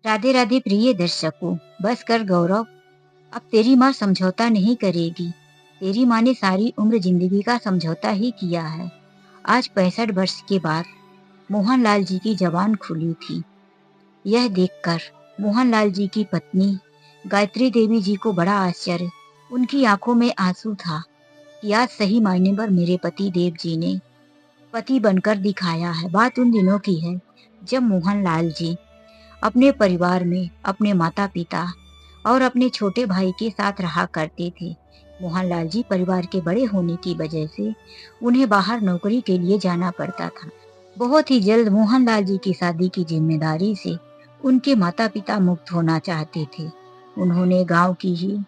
राधे राधे प्रिय दर्शकों। बस कर गौरव, अब तेरी माँ समझौता नहीं करेगी। तेरी माँ ने सारी उम्र जिंदगी का समझौता ही किया है। आज 65 वर्ष के बाद मोहनलाल जी की जबान खुली थी। यह देखकर मोहनलाल जी की पत्नी गायत्री देवी जी को बड़ा आश्चर्य, उनकी आंखों में आंसू था कि आज सही मायने पर मेरे पति देव जी ने पति बनकर दिखाया है। बात उन दिनों की है जब मोहनलाल जी अपने परिवार में अपने माता पिता और अपने छोटे भाई के साथ रहा करते थे। मोहनलाल जी परिवार के बड़े होने की वजह से उन्हें बाहर नौकरी के लिए जाना पड़ता था। बहुत ही जल्द मोहनलाल जी की शादी की जिम्मेदारी से उनके माता पिता मुक्त होना चाहते थे। उन्होंने गांव की ही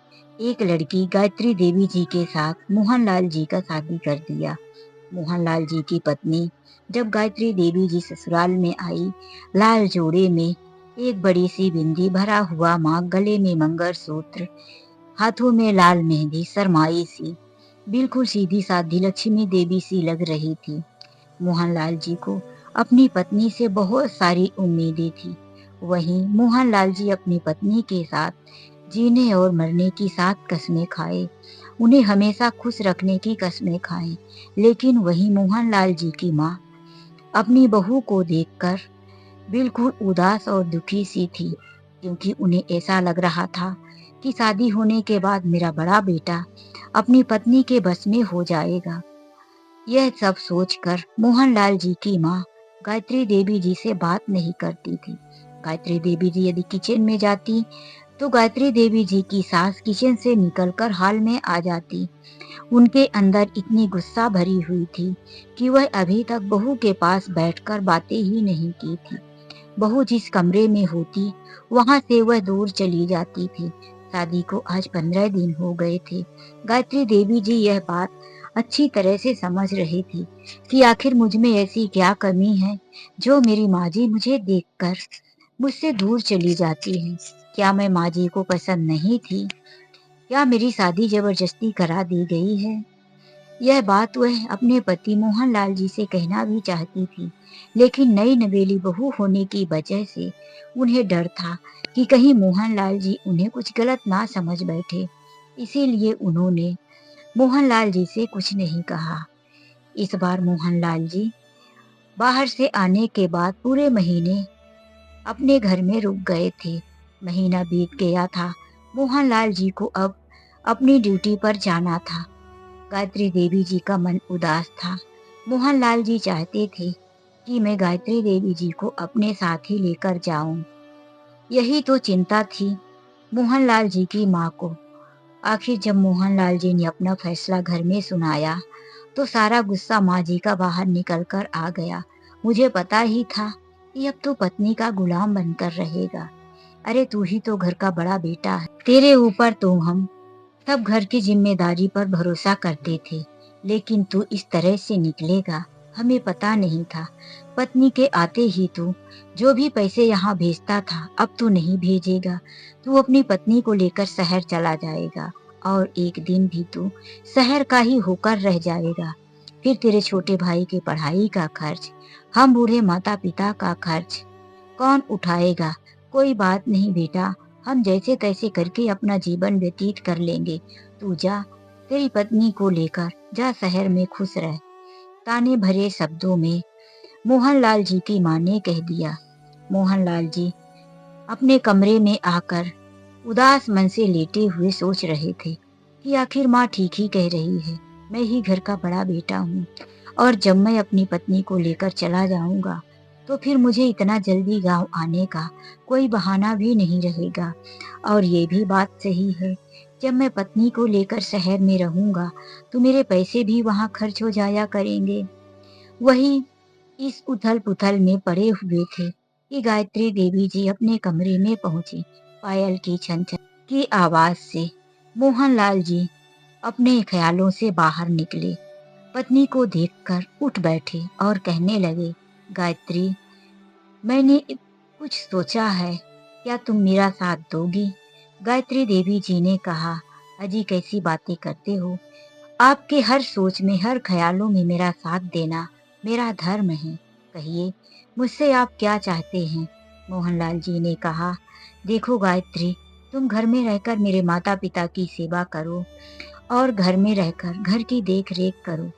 एक लड़की गायत्री देवी जी के साथ मोहनलाल जी का शादी कर दिया। मोहनलाल जी की पत्नी जब गायत्री देवी जी ससुराल में आई, लाल जोड़े में एक बड़ी सी बिंदी, भरा हुआ मांग, गले में मंगलसूत्र, हाथों में लाल मेहंदी, शर्माई सी, बिल्कुल सीधी सादी लक्ष्मी देवी सी लग रही थी। मोहनलाल जी को अपनी पत्नी से बहुत सारी उम्मीदें थी। वहीं मोहनलाल जी अपनी पत्नी के साथ जीने और मरने की 7 कस्में खाए, उन्हें हमेशा खुश रखने की कस्में खाए। लेकिन वहीं मोहनलाल जी की माँ अपनी बहू को देखकर बिल्कुल उदास और दुखी सी थी, क्योंकि उन्हें ऐसा लग रहा था कि शादी होने के बाद मेरा बड़ा बेटा अपनी पत्नी के बस में हो जाएगा। यह सब सोचकर मोहनलाल जी की माँ गायत्री देवी जी से बात नहीं करती थी। गायत्री देवी जी यदि किचन में जाती तो गायत्री देवी जी की सास किचन से निकलकर हॉल में आ जाती। उनके अंदर इतनी गुस्सा भरी हुई थी कि वह अभी तक बहू के पास बैठकर बातें ही नहीं की थी। बहू जिस कमरे में होती वहां से वह दूर चली जाती थी। शादी को आज 15 दिन हो गए थे। गायत्री देवी जी यह बात अच्छी तरह से समझ रही थी कि आखिर मुझ में ऐसी क्या कमी है जो मेरी माँ जी मुझे देखकर मुझसे दूर चली जाती है। क्या मैं माँ जी को पसंद नहीं थी? क्या मेरी शादी जबरदस्ती करा दी गई है? यह बात वह अपने पति मोहनलाल जी से कहना भी चाहती थी, लेकिन नई नवेली बहू होने की वजह से उन्हें डर था कि कहीं मोहनलाल जी उन्हें कुछ गलत ना समझ बैठे। इसीलिए उन्होंने मोहनलाल जी से कुछ नहीं कहा। इस बार मोहनलाल जी बाहर से आने के बाद पूरे महीने अपने घर में रुक गए थे। महीना बीत गया था। मोहनलाल जी को अब अपनी ड्यूटी पर जाना था। गायत्री देवी जी का मन उदास था। मोहनलाल जी चाहते थे कि मैं गायत्री देवी जी को अपने साथ ही लेकर जाऊं। यही तो चिंता थी मोहनलाल जी की माँ को। आखिर जब मोहनलाल जी ने अपना फैसला घर में सुनाया तो सारा गुस्सा माँ जी का बाहर निकल कर आ गया। मुझे पता ही था कि अब तो पत्नी का गुलाम बनकर रहेगा। अरे तू ही तो घर का बड़ा बेटा है, तेरे ऊपर तो हम सब घर की जिम्मेदारी पर भरोसा करते थे, लेकिन तू इस तरह से निकलेगा हमें पता नहीं था। पत्नी के आते ही तू जो भी पैसे यहाँ भेजता था अब तू नहीं भेजेगा। तू अपनी पत्नी को लेकर शहर चला जाएगा और एक दिन भी तू शहर का ही होकर रह जाएगा। फिर तेरे छोटे भाई के पढ़ाई का खर्च, हम बूढ़े माता पिता का खर्च कौन उठाएगा? कोई बात नहीं बेटा, हम जैसे तैसे करके अपना जीवन व्यतीत कर लेंगे। तू जा, तेरी पत्नी को लेकर जा शहर में खुश रह। ताने भरे शब्दों में मोहनलाल जी की माँ ने कह दिया। मोहनलाल जी अपने कमरे में आकर उदास मन से लेटे हुए सोच रहे थे कि आखिर माँ ठीक ही कह रही है। मैं ही घर का बड़ा बेटा हूँ और जब मैं अपनी पत्नी को लेकर चला जाऊंगा तो फिर मुझे इतना जल्दी गांव आने का कोई बहाना भी नहीं रहेगा। और ये भी बात सही है, जब मैं पत्नी को लेकर शहर में रहूंगा तो मेरे पैसे भी वहां खर्च हो जाया करेंगे। वही इस उथल पुथल में पड़े हुए थे कि गायत्री देवी जी अपने कमरे में पहुंची। पायल की छन छन की आवाज से मोहनलाल जी अपने ख्यालों से बाहर निकले। पत्नी को देखकर उठ बैठे और कहने लगे, गायत्री, मैंने कुछ सोचा है, क्या तुम मेरा साथ दोगी? गायत्री देवी जी ने कहा, अजी कैसी बातें करते हो? आपके हर सोच में, हर ख्यालों में मेरा साथ देना मेरा धर्म है। कहिए, मुझसे आप क्या चाहते हैं? मोहनलाल जी ने कहा, देखो गायत्री, तुम घर में रहकर मेरे माता पिता की सेवा करो और घर में रहकर घर की देख रेख करो।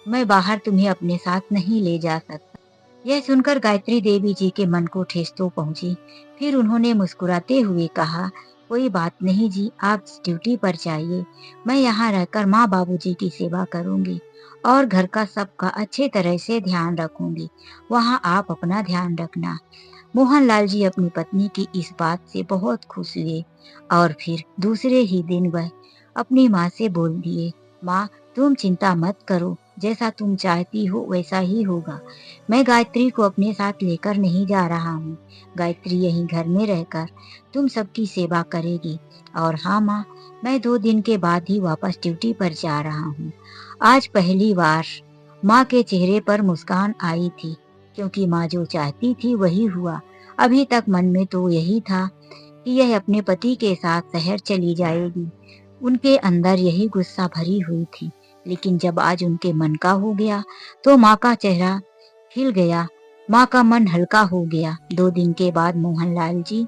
मैं बाहर तुम्हें अपने साथ नहीं ले जा सकता। यह सुनकर गायत्री देवी जी के मन को ठेस तो पहुंची। फिर उन्होंने मुस्कुराते हुए कहा, कोई बात नहीं जी, आप ड्यूटी पर जाइए। मैं यहाँ रहकर माँ बाबूजी की सेवा करूंगी और घर का सबका अच्छे तरह से ध्यान रखूंगी। वहाँ आप अपना ध्यान रखना। मोहनलाल जी अपनी पत्नी की इस बात से बहुत खुश हुए और फिर दूसरे ही दिन वह अपनी माँ से बोल दिए, माँ, तुम चिंता मत करो, जैसा तुम चाहती हो वैसा ही होगा। मैं गायत्री को अपने साथ लेकर नहीं जा रहा हूँ। गायत्री यहीं घर में रहकर तुम सबकी सेवा करेगी। और हाँ माँ, मैं 2 दिन के बाद ही वापस ड्यूटी पर जा रहा हूँ। आज पहली बार माँ के चेहरे पर मुस्कान आई थी, क्योंकि माँ जो चाहती थी वही हुआ। अभी तक मन में तो यही था कि यह अपने पति के साथ शहर चली जाएगी। उनके अंदर यही गुस्सा भरी हुई थी। लेकिन जब आज उनके मन का हो गया तो माँ का चेहरा खिल गया, माँ का मन हल्का हो गया। 2 दिन के बाद मोहनलाल जी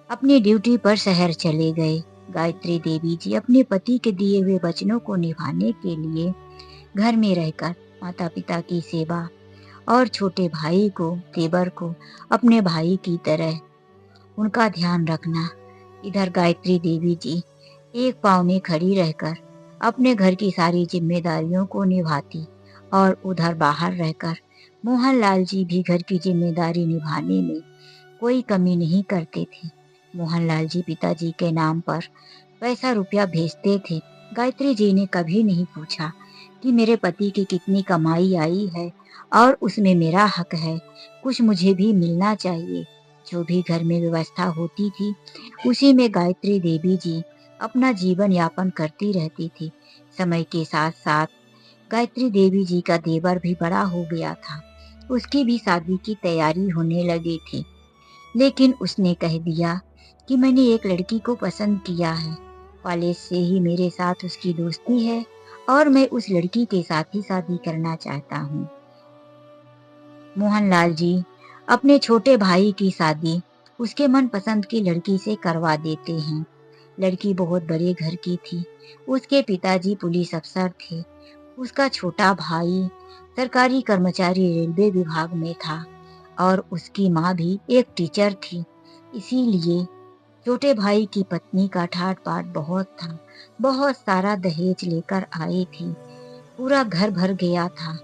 अपनी ड्यूटी पर शहर चले गए। गायत्री देवी जी अपने पति के दिए हुए वचनों को निभाने के लिए घर में रहकर माता पिता की सेवा और छोटे भाई को, देवर को अपने भाई की तरह उनका ध्यान रखना। इधर गायत्री देवी जी एक पाँव में खड़ी रहकर अपने घर की सारी जिम्मेदारियों को निभाती और उधर बाहर रहकर मोहनलाल जी भी घर की जिम्मेदारी निभाने में कोई कमी नहीं करते थे। मोहनलाल जी पिताजी के नाम पर पैसा रुपया भेजते थे। गायत्री जी ने कभी नहीं पूछा कि मेरे पति की कितनी कमाई आई है और उसमें मेरा हक है, कुछ मुझे भी मिलना चाहिए। जो भी घर में व्यवस्था होती थी उसी में गायत्री देवी जी अपना जीवन यापन करती रहती थी। समय के साथ साथ गायत्री देवी जी का देवर भी बड़ा हो गया था। उसकी भी शादी की तैयारी होने लगी थी। लेकिन उसने कह दिया कि मैंने एक लड़की को पसंद किया है। कॉलेज से ही मेरे साथ उसकी दोस्ती है और मैं उस लड़की के साथ ही शादी करना चाहता हूँ। मोहनलाल जी अपने छोटे भाई की शादी उसके मनपसंद की लड़की से करवा देते हैं। लड़की बहुत बड़े घर की थी। उसके पिताजी पुलिस अफसर थे। उसका छोटा भाई सरकारी कर्मचारी रेलवे विभाग में था और उसकी माँ भी एक टीचर थी। इसीलिए छोटे भाई की पत्नी का ठाट बाट बहुत था। बहुत सारा दहेज लेकर आई थी। पूरा घर भर गया था।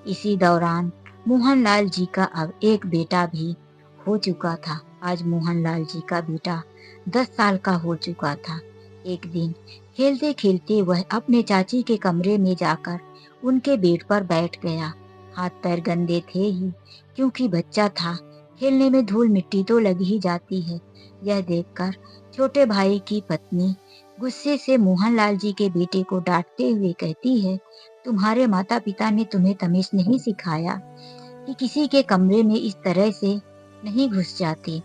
इसी दौरान मोहनलाल जी का अब एक बेटा भी हो चुका था। आज मोहनलाल जी का बेटा 10 साल का हो चुका था। एक दिन खेलते खेलते वह अपने चाची के कमरे में जाकर उनके बेड पर बैठ गया। हाथ पैर गंदे थे ही, क्योंकि बच्चा था। खेलने में धूल मिट्टी तो लग ही जाती है। यह देखकर छोटे भाई की पत्नी गुस्से से मोहनलाल जी के बेटे को डांटते हुए कहती है, तुम्हारे माता पिता ने तुम्हें तमीज नहीं सिखाया कि किसी के कमरे में इस तरह से नहीं घुस जाते।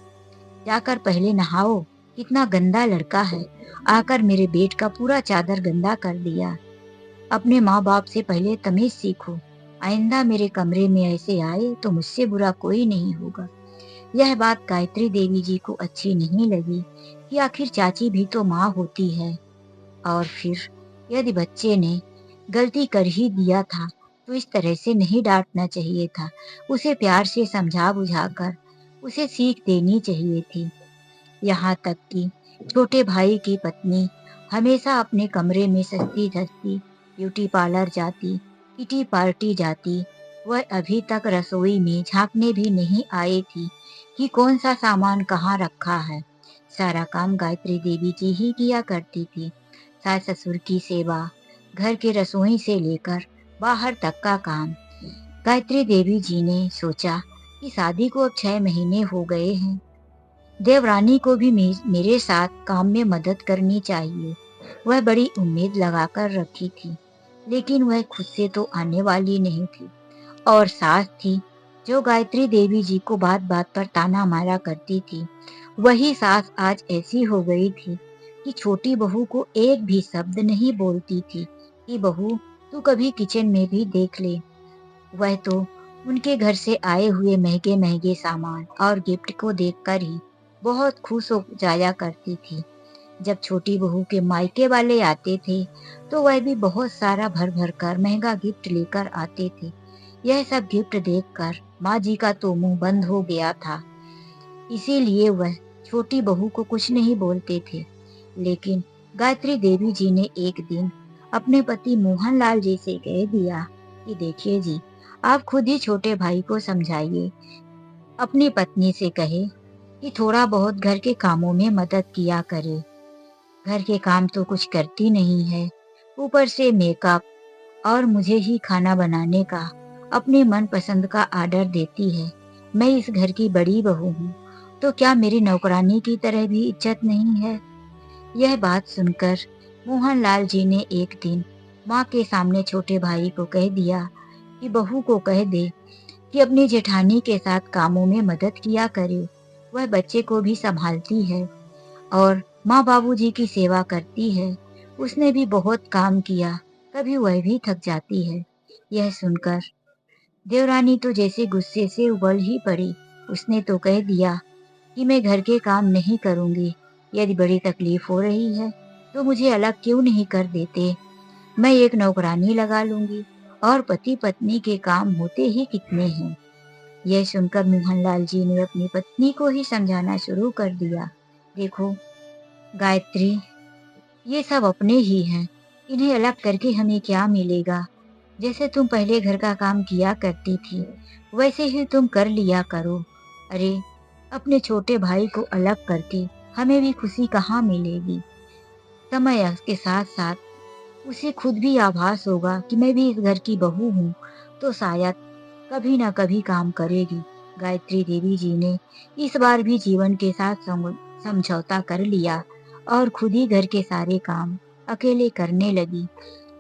जाकर पहले नहाओ, कितना गंदा लड़का है, आकर मेरे बेड का पूरा चादर गंदा कर दिया। अपने माँ बाप से पहले तमीज सीखो। आइंदा मेरे कमरे में ऐसे आए तो मुझसे बुरा कोई नहीं होगा। यह बात गायत्री देवी जी को अच्छी नहीं लगी कि आखिर चाची भी तो माँ होती है। और फिर यदि बच्चे ने गलती कर ही दिया था तो इस तरह से नहीं डांटना चाहिए था। उसे प्यार से समझा बुझाकर उसे सीख देनी चाहिए थी। यहाँ तक कि छोटे भाई की पत्नी हमेशा अपने कमरे में सजती धजती, ब्यूटी पार्लर जाती, किटी पार्टी जाती। वह अभी तक रसोई में झांकने भी नहीं आई थी कि कौन सा सामान कहाँ रखा है। सारा काम गायत्री देवी जी ही किया करती थी। सास ससुर की सेवा, घर के रसोई से लेकर बाहर तक का काम। गायत्री देवी जी ने सोचा कि शादी को अब 6 महीने हो गए हैं। देवरानी को भी मेरे साथ काम में मदद करनी चाहिए। वह बड़ी उम्मीद लगाकर रखी थी, लेकिन वह खुद से तो आने वाली नहीं थी। और सास थी जो गायत्री देवी जी को बात बात पर ताना मारा करती थी। वही सास आज ऐसी हो गई थी कि छोटी बहू को एक भी शब्द नहीं बोलती थी कि बहू, तू कभी किचन में भी देख ले। वह तो उनके घर से आए हुए महंगे महंगे सामान और गिफ्ट को देखकर ही बहुत खुश हो जाया करती थी। जब छोटी बहू के मायके वाले आते थे तो वह भी बहुत सारा भर भर कर महंगा गिफ्ट लेकर आते थे। यह सब गिफ्ट देखकर माँ जी का तो मुंह बंद हो गया था। इसीलिए वह छोटी बहू को कुछ नहीं बोलते थे। लेकिन गायत्री देवी जी ने एक दिन अपने पति मोहनलाल जी से कह दिया कि देखिए जी, आप खुद ही छोटे भाई को समझाइए, अपनी पत्नी से कहे कि थोड़ा बहुत घर के कामों में मदद किया करे। घर के काम तो कुछ करती नहीं है, ऊपर से मेकअप और मुझे ही खाना बनाने का अपने मनपसंद का आर्डर देती है। मैं इस घर की बड़ी बहू हूँ, तो क्या मेरी नौकरानी की तरह भी इज्जत नहीं है? यह बात सुनकर मोहनलाल जी ने एक दिन माँ के सामने छोटे भाई को कह दिया कि बहू को कह दे कि अपनी जेठानी के साथ कामों में मदद किया करे। वह बच्चे को भी संभालती है और माँ बाबूजी की सेवा करती है। उसने भी बहुत काम किया, कभी वह भी थक जाती है। यह सुनकर देवरानी तो जैसे गुस्से से उबल ही पड़ी। उसने तो कह दिया कि मैं घर के काम नहीं करूंगी। यदि बड़ी तकलीफ हो रही है तो मुझे अलग क्यों नहीं कर देते? मैं एक नौकरानी लगा लूंगी और पति पत्नी के काम होते ही कितने हैं। यह सुनकर मोहनलाल जी ने अपनी पत्नी को ही समझाना शुरू कर दिया। देखो गायत्री, ये सब अपने ही हैं, इन्हें अलग करके हमें क्या मिलेगा? जैसे तुम पहले घर का काम किया करती थी, वैसे ही तुम कर लिया करो। अरे, अपने छोटे भाई को अलग करके हमें भी खुशी कहाँ मिलेगी? समय के साथ साथ उसे खुद भी आभास होगा कि मैं भी इस घर की बहू हूँ, तो शायद कभी ना कभी काम करेगी। गायत्री देवी जी ने इस बार भी जीवन के साथ समझौता कर लिया और खुद ही घर के सारे काम अकेले करने लगी।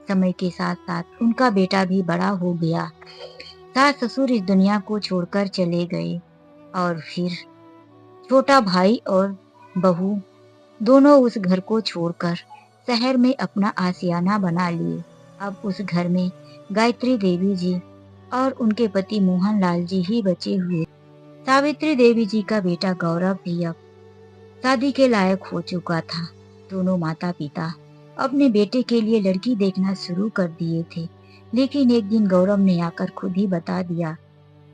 समय के साथ साथ उनका बेटा भी बड़ा हो गया। सास ससुर इस दुनिया को छोड़कर चले गए और फिर छोटा भाई और बहू दोनों उस घर को छोड़कर शहर में अपना आशियाना बना लिए। अब उस घर में गायत्री देवी जी और उनके पति मोहनलाल जी ही बचे हुए। सावित्री देवी जी का बेटा गौरव भी अब शादी के लायक हो चुका था। दोनों माता पिता अपने बेटे के लिए लड़की देखना शुरू कर दिए थे। लेकिन एक दिन गौरव ने आकर खुद ही बता दिया,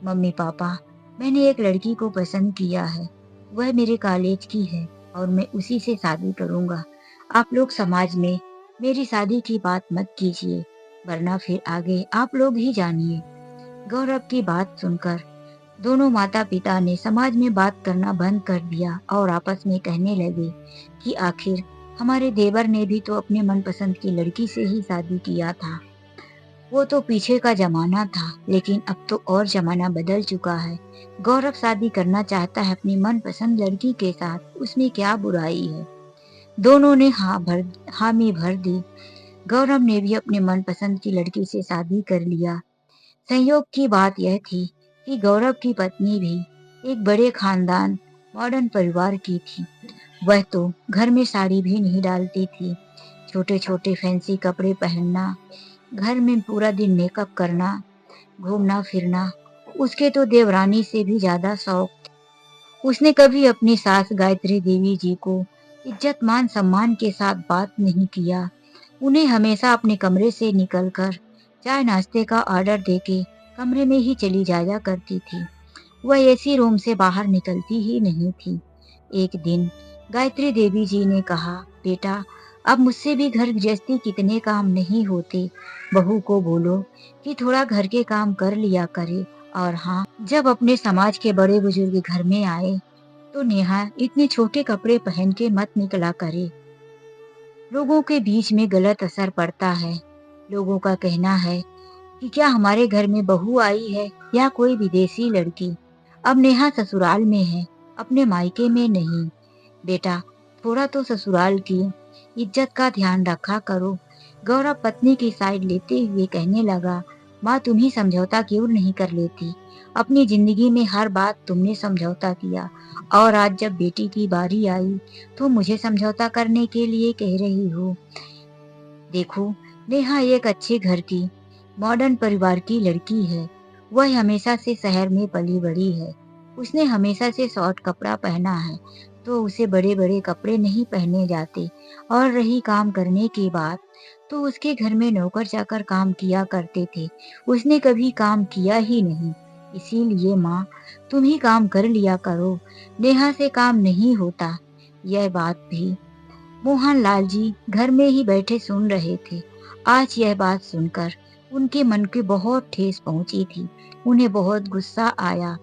मम्मी पापा, मैंने एक लड़की को पसंद किया है। वह मेरे कॉलेज की है और मैं उसी से शादी करूंगा। आप लोग समाज में मेरी शादी की बात मत कीजिए, वरना फिर आगे आप लोग ही जानिए। गौरव की बात सुनकर दोनों माता पिता ने समाज में बात करना बंद कर दिया और आपस में कहने लगे कि आखिर हमारे देवर ने भी तो अपने मनपसंद की लड़की से ही शादी किया था। वो तो पीछे का जमाना था, लेकिन अब तो और जमाना बदल चुका है। गौरव शादी करना चाहता है अपनी मनपसंद लड़की के साथ, उसमें क्या बुराई है? दोनों ने हामी भर दी। गौरव ने भी अपने मनपसंद की लड़की से शादी कर लिया। संयोग की बात यह थी कि गौरव की पत्नी भी एक बड़े खानदान मॉडर्न परिवार की थी। वह तो घर में साड़ी भी नहीं डालती थी। छोटे छोटे फैंसी कपड़े पहनना, घर में पूरा दिन मेकअप करना, घूमना फिरना, उसके तो देवरानी से भी ज्यादा शौक। उसने कभी अपनी सास गायत्री देवी जी को इज्जत मान सम्मान के साथ बात नहीं किया। उन्हें हमेशा अपने कमरे से निकलकर चाय नाश्ते का ऑर्डर देके कमरे में ही चली जाया करती थी। वह एसी रूम से बाहर निकलती ही नहीं थी। एक दिन गायत्री देवी जी ने कहा, बेटा, अब मुझसे भी घर गृहस्थी कितने काम नहीं होते। बहू को बोलो कि थोड़ा घर के काम कर लिया करे। और हाँ, जब अपने समाज के बड़े बुजुर्ग घर में आए तो नेहा इतने छोटे कपड़े पहन के मत निकला करे। लोगों के बीच में गलत असर पड़ता है। लोगों का कहना है कि क्या हमारे घर में बहू आई है या कोई विदेशी लड़की। अब नेहा ससुराल में है, अपने मायके में नहीं। बेटा, थोड़ा तो ससुराल की इज्जत का ध्यान रखा करो। गौरव पत्नी की साइड लेते हुए कहने लगा, माँ तुम ही समझौता क्यों नहीं कर लेती? अपनी जिंदगी में हर बात तुमने समझौता किया और आज जब बेटी की बारी आई तो मुझे समझौता करने के लिए कह रही हो। देखो, नेहा एक अच्छे घर की मॉडर्न परिवार की लड़की है। वह हमेशा से शहर में पली बड़ी है। उसने हमेशा से शॉर्ट कपड़ा पहना है, तो उसे बड़े-बड़े कपड़े नहीं पहने जाते। और रही काम करने की बात, तो उसके घर में नौकर-चाकर काम किया करते थे। उसने कभी काम किया ही नहीं। इसीलिए माँ, तुम ही काम कर लिया करो, नेहा से काम नहीं होता। यह बात भी मोहनलाल जी घर में ही बैठे सुन रहे थे। आज यह बात सुनकर उनके मन की बहुत ठेस पहुंची थी। उन्हें बहुत गुस्सा आया।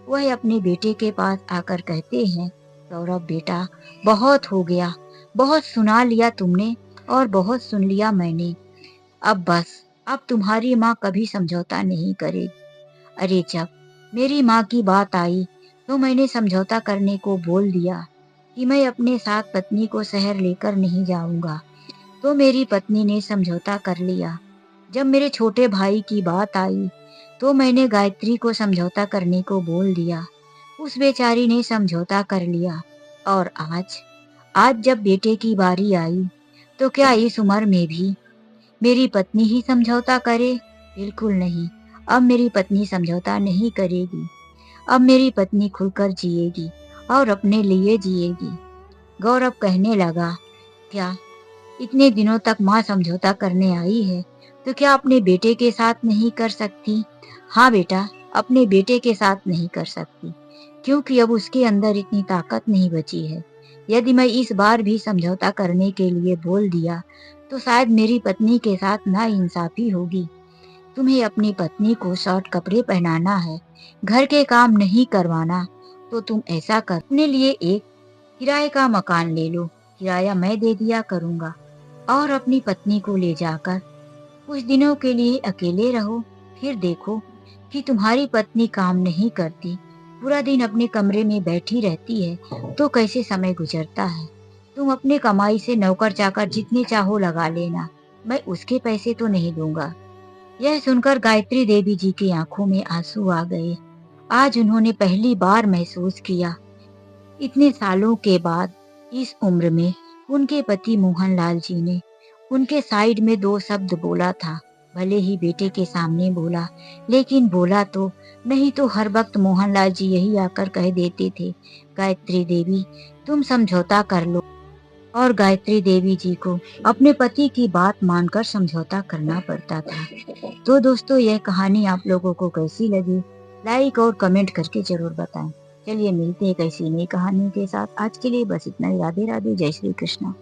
वह अपने बेटे के पास आकर कहते हैं, गौरव बेटा, बहुत हो गया, बहुत सुना लिया तुमने और बहुत सुन लिया मैंने। अब बस, अब तुम्हारी माँ कभी समझौता नहीं करेगी। अरे जब मेरी माँ की बात आई, तो मैंने समझौता करने को बोल दिया कि मैं अपने साथ पत्नी को शहर लेकर नहीं जाऊंगा। तो मेरी पत्नी ने समझौता कर लिया। जब मेरे छोटे भाई की बात आई, तो मैंने गायत्री को समझौता करने को बोल दिया। उस बेचारी ने समझौता कर लिया। और आज, आज जब बेटे की बारी आई, तो क्या इस उम्र में भी मेरी पत्नी ही समझौता करे? बिल्कुल नहीं। अब मेरी पत्नी समझौता नहीं करेगी। अब मेरी पत्नी खुलकर जिएगी और अपने लिए जिएगी। गौरव कहने लगा, क्या इतने दिनों तक माँ समझौता करने आई है, तो क्या अपने बेटे के साथ नहीं कर सकती? हाँ बेटा, अपने बेटे के साथ नहीं कर सकती, क्योंकि अब उसके अंदर इतनी ताकत नहीं बची है। यदि मैं इस बार भी समझौता करने के लिए बोल दिया, तो शायद मेरी पत्नी के साथ नाइंसाफी होगी। तुम्हें अपनी पत्नी को शॉर्ट कपड़े पहनाना है, घर के काम नहीं करवाना, तो तुम ऐसा कर, अपने लिए एक किराए का मकान ले लो। किराया मैं दे दिया करूंगा और अपनी पत्नी को ले जाकर कुछ दिनों के लिए अकेले रहो। फिर देखो कि तुम्हारी पत्नी काम नहीं करती, पूरा दिन अपने कमरे में बैठी रहती है, तो कैसे समय गुजरता है। तुम अपने कमाई से नौकर चाकर जितने चाहो लगा लेना, मैं उसके पैसे तो नहीं दूंगा। यह सुनकर गायत्री देवी जी की आंखों में आंसू आ गए। आज उन्होंने पहली बार महसूस किया, इतने सालों के बाद, इस उम्र में, उनके पति मोहनलाल जी ने उनके साइड में दो शब्द बोला था। भले ही बेटे के सामने बोला, लेकिन बोला तो, नहीं तो हर वक्त मोहनलाल जी यही आकर कह देते थे, गायत्री देवी तुम समझौता कर लो। और गायत्री देवी जी को अपने पति की बात मानकर समझौता करना पड़ता था। तो दोस्तों, यह कहानी आप लोगों को कैसी लगी, लाइक और कमेंट करके जरूर बताएं। चलिए मिलते हैं एक ऐसी नई कहानी के साथ। आज के लिए बस इतना ही। राधे राधे, जय श्री कृष्ण।